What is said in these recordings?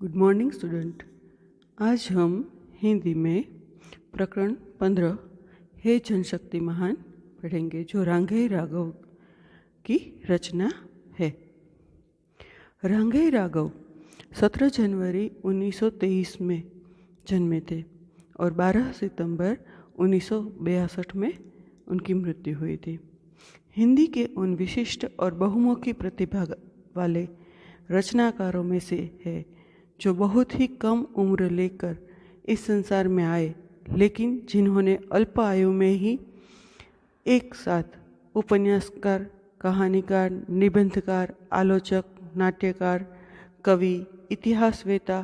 Good morning student. आज हम हिंदी में प्रकरण 15 हे जनशक्ति महान पढ़ेंगे, जो रांघई राघव की रचना है। रांघई राघव 17 जनवरी 1923 में जन्मे थे और 12 सितंबर 1962 में उनकी मृत्यु हुई थी। हिंदी के उन विशिष्ट और बहुमुखी प्रतिभा वाले रचनाकारों में से है जो बहुत ही कम उम्र लेकर इस संसार में आए, लेकिन जिन्होंने अल्प आयु में ही एक साथ उपन्यासकार, कहानीकार, निबंधकार, आलोचक, नाट्यकार, कवि, इतिहासवेता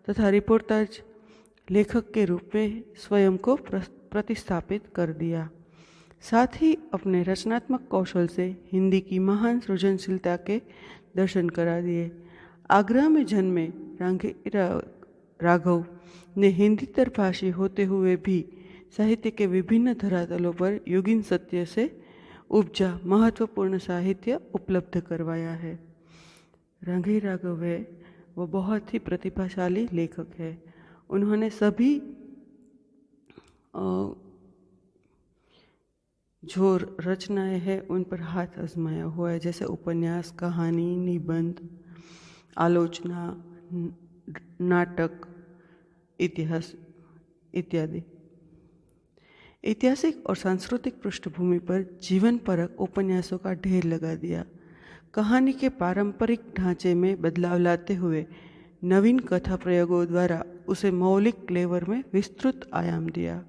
तथा रिपोर्टर्स लेखक के रूप में स्वयं को प्रतिस्थापित कर दिया। साथ ही अपने रचनात्मक कौशल से हिंदी की महान सृजनशीलता के दर्शन करा दिए। आगरा में जन्मे रांघई राघव ने हिंदीतर भाषी होते हुए भी साहित्य के विभिन्न धरातलों पर युगीन सत्य से उपजा महत्वपूर्ण साहित्य उपलब्ध करवाया है। रांघई राघव है वो बहुत ही प्रतिभाशाली लेखक है। उन्होंने सभी जो रचनाएं हैं उन पर हाथ आजमाया हुआ है, जैसे उपन्यास, कहानी, निबंध, आलोचना, नाटक, इतिहास इत्यादि। ऐतिहासिक और सांस्कृतिक पृष्ठभूमि पर जीवन परक उपन्यासों का ढेर लगा दिया। कहानी के पारंपरिक ढांचे में बदलाव लाते हुए नवीन कथा प्रयोगों द्वारा उसे मौलिक क्लेवर में विस्तृत आयाम दिया।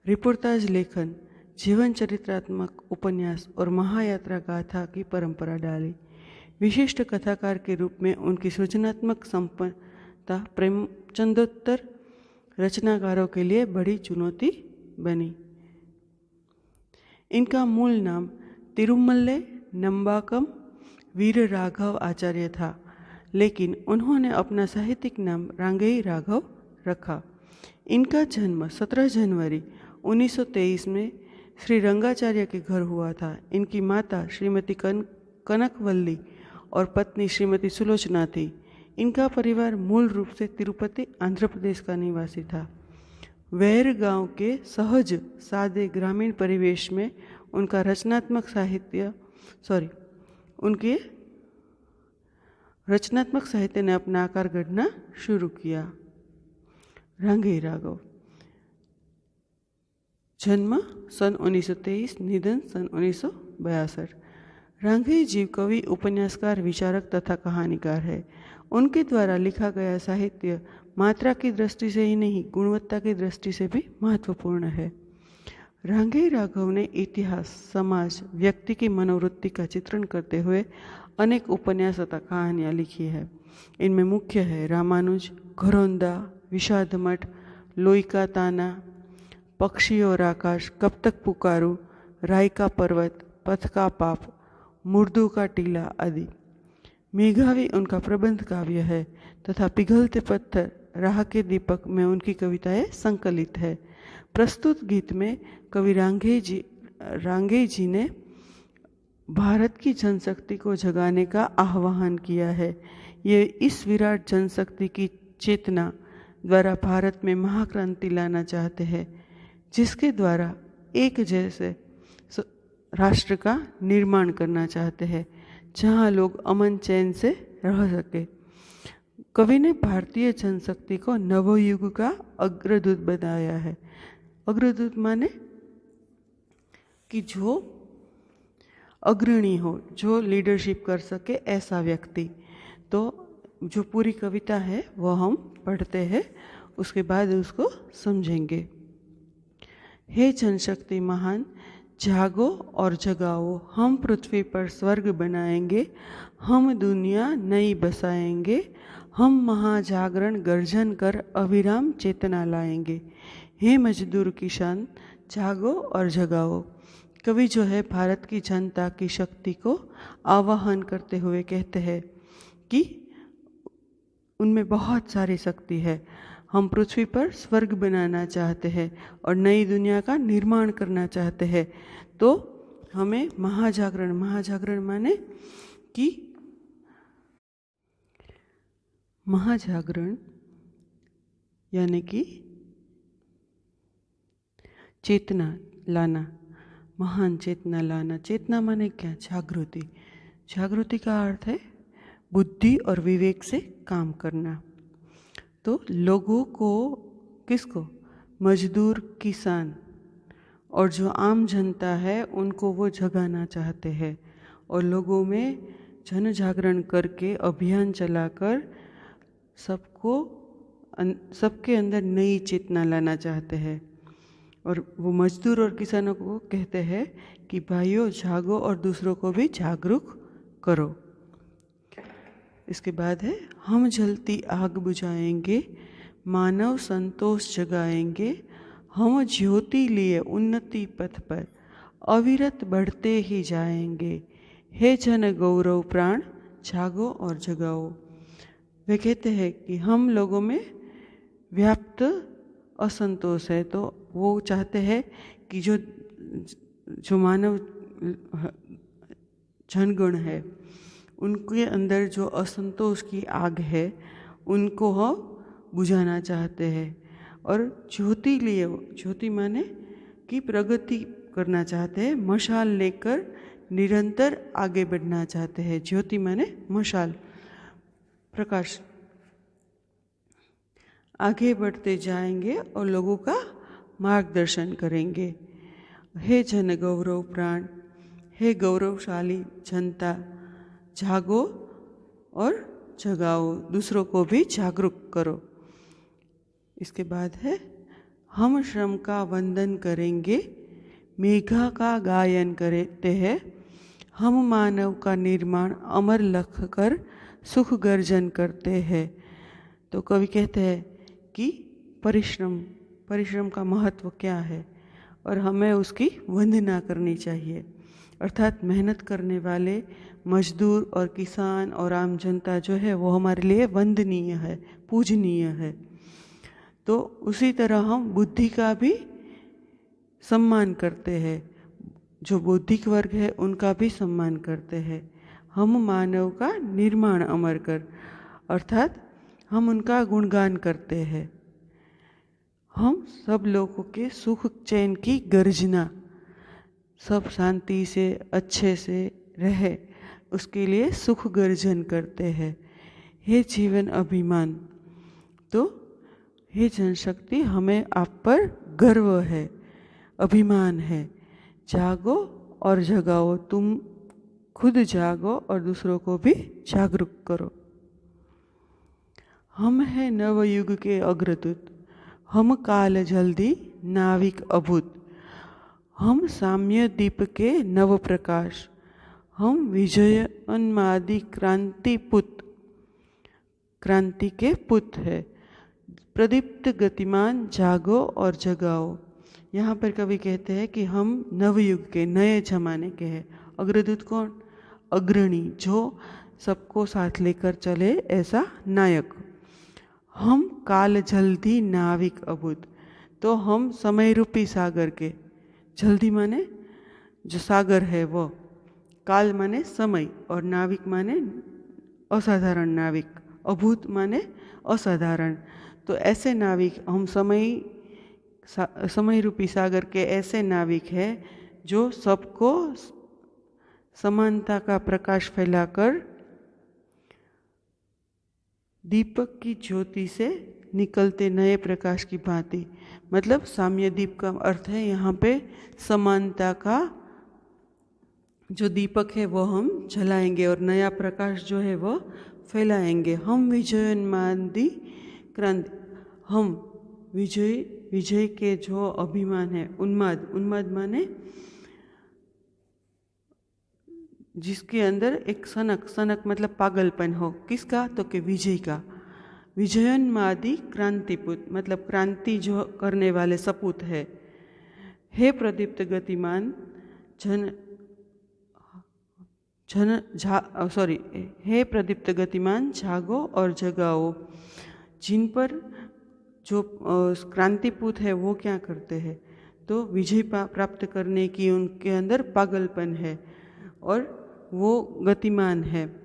रिपोर्टाज लेखन, जीवन चरित्रात्मक उपन्यास और महायात्रा गाथा की परंपरा डाली। विशिष्ट कथाकार के रूप में उनकी सृजनात्मक संपन्नता प्रेमचंदोत्तर रचनाकारों के लिए बड़ी चुनौती बनी। इनका मूल नाम तिरुमल्ले नंबाकम वीर राघव आचार्य था, लेकिन उन्होंने अपना साहित्यिक नाम रांघई राघव रखा। इनका जन्म 17 जनवरी 1923 में श्री रंगाचार्य के घर हुआ था। इनकी माता श्रीमती कनकवल्ली और पत्नी श्रीमती सुलोचना थी। इनका परिवार मूल रूप से तिरुपति, आंध्र प्रदेश का निवासी था। वैर गांव के सहज सादे ग्रामीण परिवेश में उनका रचनात्मक साहित्य ने अपना आकार गढ़ना शुरू किया। रांघई राघव जन्म सन 1923, निधन सन 1962। रांघई जी कवि, उपन्यासकार, विचारक तथा कहानीकार है। उनके द्वारा लिखा गया साहित्य मात्रा की दृष्टि से ही नहीं, गुणवत्ता की दृष्टि से भी महत्वपूर्ण है। रांघई राघव ने इतिहास, समाज, व्यक्ति की मनोवृत्ति का चित्रण करते हुए अनेक उपन्यास तथा कहानियाँ लिखी है। इनमें मुख्य है रामानुज, घरौंदा, विषादमठ, लोई का ताना, पक्षी और आकाश, कब तक पुकारूं, राय का पर्वत, पथ का पाप, मुर्दू का टीला आदि। मेघावी उनका प्रबंध काव्य है तथा पिघलते पत्थर, राह के दीपक में उनकी कविताएं संकलित है। प्रस्तुत गीत में कवि रांघई जी ने भारत की जनशक्ति को जगाने का आह्वान किया है। ये इस विराट जनशक्ति की चेतना द्वारा भारत में महाक्रांति लाना चाहते हैं, जिसके द्वारा एक जैसे राष्ट्र का निर्माण करना चाहते हैं, जहाँ लोग अमन चैन से रह सके। कवि ने भारतीय जनशक्ति को नवयुग का अग्रदूत बनाया है। अग्रदूत माने कि जो अग्रणी हो, जो लीडरशिप कर सके, ऐसा व्यक्ति। तो जो पूरी कविता है वो हम पढ़ते हैं, उसके बाद उसको समझेंगे। हे जनशक्ति महान, जागो और जगाओ, हम पृथ्वी पर स्वर्ग बनाएंगे, हम दुनिया नई बसाएंगे, हम महाजागरण गर्जन कर अविराम चेतना लाएंगे। हे मजदूर किसान, जागो और जगाओ। कवि जो है भारत की जनता की शक्ति को आवाहन करते हुए कहते हैं कि उनमें बहुत सारी शक्ति है। हम पृथ्वी पर स्वर्ग बनाना चाहते हैं और नई दुनिया का निर्माण करना चाहते हैं। तो हमें महाजागरण माने कि महाजागरण यानी कि चेतना लाना, महान चेतना लाना। चेतना माने क्या? जागृति। जागृति का अर्थ है बुद्धि और विवेक से काम करना। तो लोगों को, किसको? मजदूर, किसान और जो आम जनता है उनको वो जगाना चाहते हैं और लोगों में जन जागरण करके अभियान चलाकर सबके अंदर नई चेतना लाना चाहते हैं। और वो मजदूर और किसानों को कहते हैं कि भाइयों जागो और दूसरों को भी जागरूक करो। इसके बाद है हम जलती आग बुझाएंगे, मानव संतोष जगाएंगे, हम ज्योति लिए उन्नति पथ पर अविरत बढ़ते ही जाएंगे। हे जन गौरव प्राण जागो और जगाओ। वे कहते हैं कि हम लोगों में व्याप्त असंतोष है, तो वो चाहते हैं कि जो मानव जनगण है उनके अंदर जो असंतोष की आग है उनको हम बुझाना चाहते हैं। और ज्योति लिए, ज्योति माने कि प्रगति करना चाहते हैं, मशाल लेकर निरंतर आगे बढ़ना चाहते हैं। ज्योति माने मशाल, प्रकाश। आगे बढ़ते जाएंगे और लोगों का मार्गदर्शन करेंगे। हे जन गौरव प्राण, हे गौरवशाली जनता, जागो और जगाओ, दूसरों को भी जागरूक करो। इसके बाद है हम श्रम का वंदन करेंगे, मेघा का गायन करते हैं, हम मानव का निर्माण अमर लख कर सुख गर्जन करते हैं। तो कवि कहते हैं कि परिश्रम का महत्व क्या है और हमें उसकी वंदना करनी चाहिए। अर्थात मेहनत करने वाले मजदूर और किसान और आम जनता जो है वो हमारे लिए वंदनीय है, पूजनीय है। तो उसी तरह हम बुद्धि का भी सम्मान करते हैं, जो बौद्धिक वर्ग है उनका भी सम्मान करते हैं। हम मानव का निर्माण अमर कर, अर्थात हम उनका गुणगान करते हैं। हम सब लोगों के सुख चैन की गर्जना, सब शांति से अच्छे से रहे उसके लिए सुख गर्जन करते हैं। हे जीवन अभिमान, तो हे जनशक्ति हमें आप पर गर्व है, अभिमान है। जागो और जगाओ, तुम खुद जागो और दूसरों को भी जागरूक करो। हम हैं नवयुग के अग्रदूत, हम काल जल्दी नाविक अभूत, हम साम्य दीप के नव प्रकाश, हम विजय उन्मादी क्रांति के पुत है। प्रदीप्त गतिमान जागो और जगाओ। यहाँ पर कवि कहते हैं कि हम नवयुग के, नए जमाने के हैं। अग्रदूत कौन? अग्रणी, जो सबको साथ लेकर चले, ऐसा नायक। हम काल जल्दी नाविक अभूत, तो हम समय रूपी सागर के, जल्दी माने जो सागर है वो, काल माने समय और नाविक माने असाधारण नाविक, अभूत माने असाधारण। तो ऐसे नाविक हम समय रूपी सागर के ऐसे नाविक हैं जो सबको समानता का प्रकाश फैलाकर दीपक की ज्योति से निकलते नए प्रकाश की भांति, मतलब साम्य दीप का अर्थ है यहाँ पे समानता का जो दीपक है वो हम जलाएंगे और नया प्रकाश जो है वो फैलाएंगे। हम विजयोन्मादी क्रांति, हम विजय के जो अभिमान है, उन्माद माने जिसके अंदर एक सनक मतलब पागलपन हो, किसका? तो के विजय का। विजयोन्मादी क्रांतिपुत मतलब क्रांति जो करने वाले सपूत है। हे प्रदीप्त गतिमान हे प्रदीप्त गतिमान जागो और जगाओ। जिन पर जो क्रांतिपुत है वो क्या करते हैं? तो विजय प्राप्त करने की उनके अंदर पागलपन है और वो गतिमान है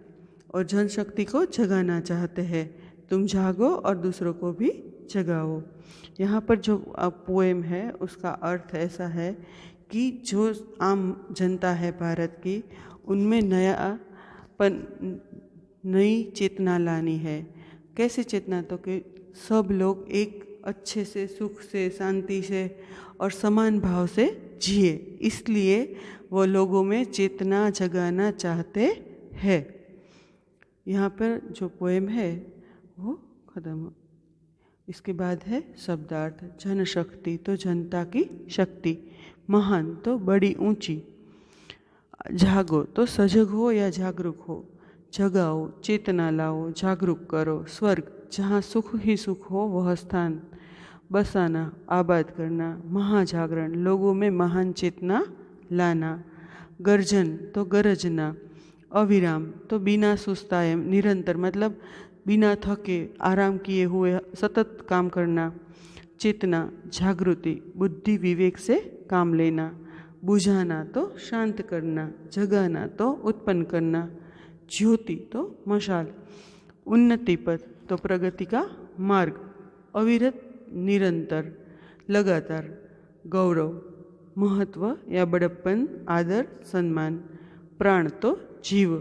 और जनशक्ति को जगाना चाहते हैं। तुम जागो और दूसरों को भी जगाओ। यहाँ पर जो पोएम है उसका अर्थ ऐसा है कि जो आम जनता है भारत की, उनमें नई चेतना लानी है। कैसे चेतना? तो कि सब लोग एक अच्छे से, सुख से, शांति से और समान भाव से जिए, इसलिए वो लोगों में चेतना जगाना चाहते हैं। यहाँ पर जो पोएम है वो खत्म। इसके बाद है शब्दार्थ। जनशक्ति तो जनता की शक्ति, महान तो बड़ी ऊंची, जागो तो सजग हो या जागरूक हो, जगाओ चेतना लाओ, जागरूक करो, स्वर्ग जहाँ सुख ही सुख हो वह स्थान, बसाना आबाद करना, महाजागरण लोगों में महान चेतना लाना, गर्जन तो गरजना, अविराम तो बिना सुस्ताए निरंतर, मतलब बिना थके आराम किए हुए सतत काम करना, चेतना जागृति बुद्धि विवेक से काम लेना, बुझाना तो शांत करना, जगाना तो उत्पन्न करना, ज्योति तो मशाल, उन्नति पथ तो प्रगति का मार्ग, अविरत निरंतर लगातार, गौरव महत्व या बड़प्पन आदर सम्मान, प्राण तो जीव,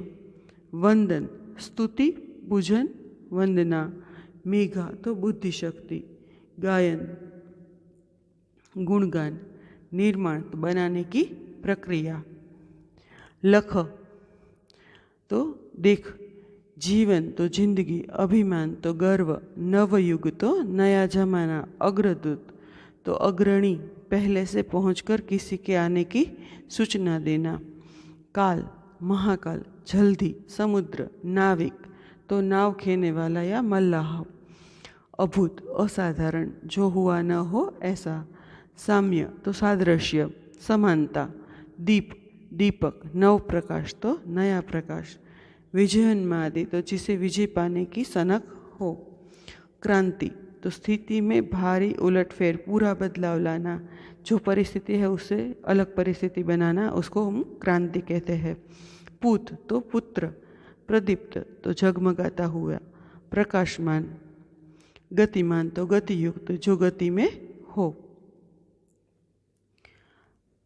वंदन स्तुति पूजन वंदना, मेघा तो बुद्धि शक्ति, गायन गुणगान, निर्माण तो बनाने की प्रक्रिया, लख तो देख, जीवन तो जिंदगी, अभिमान तो गर्व, नवयुग तो नया जमाना, अग्रदूत तो अग्रणी पहले से पहुंचकर किसी के आने की सूचना देना, काल महाकाल जल्दी, समुद्र नाविक तो नाव खेने वाला या मल्लाह, अभूत असाधारण जो हुआ न हो ऐसा, साम्य तो सादृश्य समानता, दीप दीपक नव प्रकाश तो नया प्रकाश, विजयन्मादि तो जिसे विजय पाने की सनक हो, क्रांति तो स्थिति में भारी उलटफेर पूरा बदलाव लाना, जो परिस्थिति है उससे अलग परिस्थिति बनाना, उसको हम क्रांति कहते हैं, पूत तो पुत्र, प्रदीप्त तो जगमगाता हुआ, प्रकाशमान, गतिमान तो गतियुक्त जो गति में हो।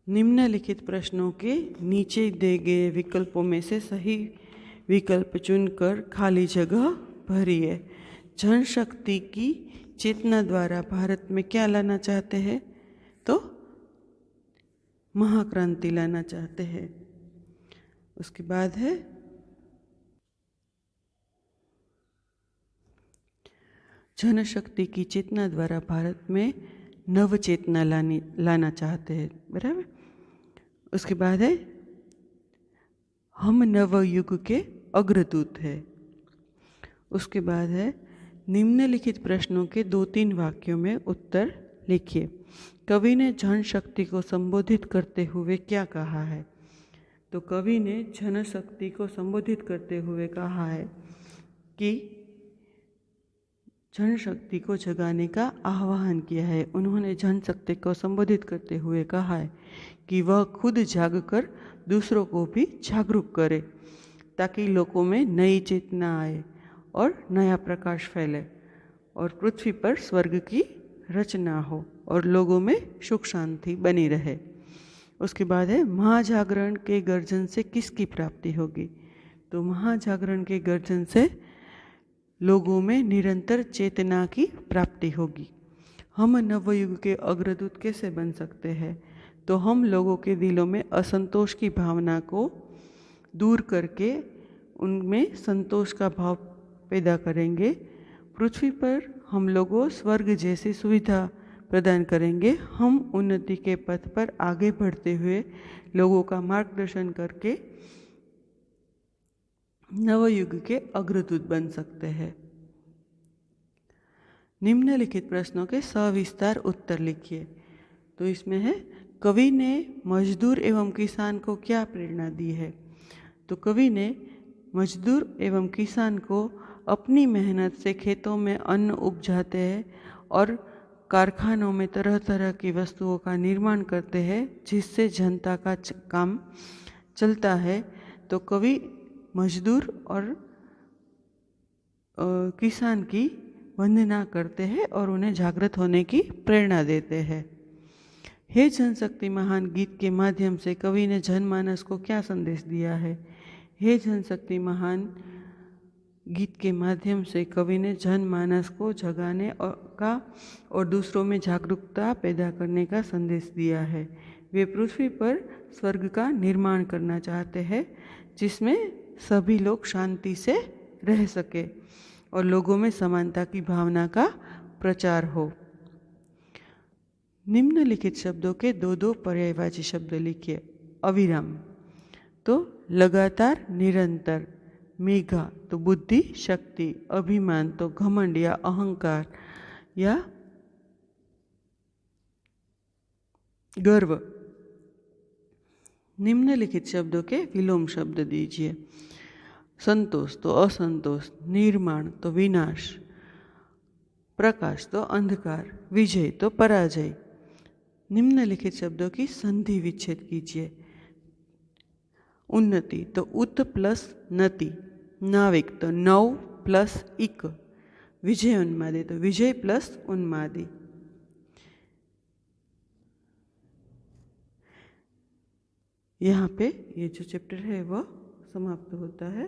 निम्नलिखित प्रश्नों के नीचे दिए गए विकल्पों में से सही विकल्प चुनकर खाली जगह भरिए। जनशक्ति की चेतना द्वारा भारत में क्या लाना चाहते हैं? तो महाक्रांति लाना चाहते हैं। उसके बाद है जनशक्ति की चेतना द्वारा भारत में नव चेतना लाना चाहते हैं, बराबर। उसके बाद है हम नव युग के अग्रदूत है। उसके बाद है निम्नलिखित प्रश्नों के 2-3 वाक्यों में उत्तर लिखिए। कवि ने जनशक्ति को संबोधित करते हुए क्या कहा है? तो कवि ने जनशक्ति को संबोधित करते हुए कहा है कि जनशक्ति को जगाने का आह्वान किया है। उन्होंने जनशक्ति को संबोधित करते हुए कहा है कि वह खुद जागकर दूसरों को भी जागरूक करे, ताकि लोगों में नई चेतना आए और नया प्रकाश फैले और पृथ्वी पर स्वर्ग की रचना हो और लोगों में सुख शांति बनी रहे। उसके बाद है महाजागरण के गर्जन से किसकी प्राप्ति होगी? तो महाजागरण के गर्जन से लोगों में निरंतर चेतना की प्राप्ति होगी। हम नवयुग के अग्रदूत कैसे बन सकते हैं? तो हम लोगों के दिलों में असंतोष की भावना को दूर करके उनमें संतोष का भाव पैदा करेंगे। पृथ्वी पर हम लोगों स्वर्ग जैसी सुविधा प्रदान करेंगे। हम उन्नति के पथ पर आगे बढ़ते हुए लोगों का मार्गदर्शन करके नवयुग के अग्रदूत बन सकते हैं। निम्नलिखित प्रश्नों के सविस्तार उत्तर लिखिए। तो इसमें है कवि ने मजदूर एवं किसान को क्या प्रेरणा दी है? तो कवि ने मजदूर एवं किसान को अपनी मेहनत से खेतों में अन्न उपजाते हैं और कारखानों में तरह तरह की वस्तुओं का निर्माण करते हैं, जिससे जनता का काम चलता है। तो कवि मजदूर और किसान की वंदना करते हैं और उन्हें जागृत होने की प्रेरणा देते हैं। हे जनशक्ति महान गीत के माध्यम से कवि ने जनमानस को क्या संदेश दिया है? हे जनशक्ति महान गीत के माध्यम से कवि ने जनमानस को जगाने का और दूसरों में जागरूकता पैदा करने का संदेश दिया है। वे पृथ्वी पर स्वर्ग का निर्माण करना चाहते हैं जिसमें सभी लोग शांति से रह सके और लोगों में समानता की भावना का प्रचार हो। निम्नलिखित शब्दों के दो दो पर्यायवाची शब्द लिखिए। अविराम तो लगातार निरंतर, मेघा तो बुद्धि शक्ति, अभिमान तो घमंड या अहंकार या गर्व। निम्नलिखित शब्दों के विलोम शब्द दीजिए। संतोष तो असंतोष, निर्माण तो विनाश, प्रकाश तो अंधकार, विजय तो पराजय। निम्नलिखित शब्दों की संधि विच्छेद कीजिए। उन्नति तो उत प्लस नति, नाविक तो नौ प्लस इक, विजय उन्मादी तो विजय प्लस उन्मादी। यहाँ पे ये जो चैप्टर है वह समाप्त होता है।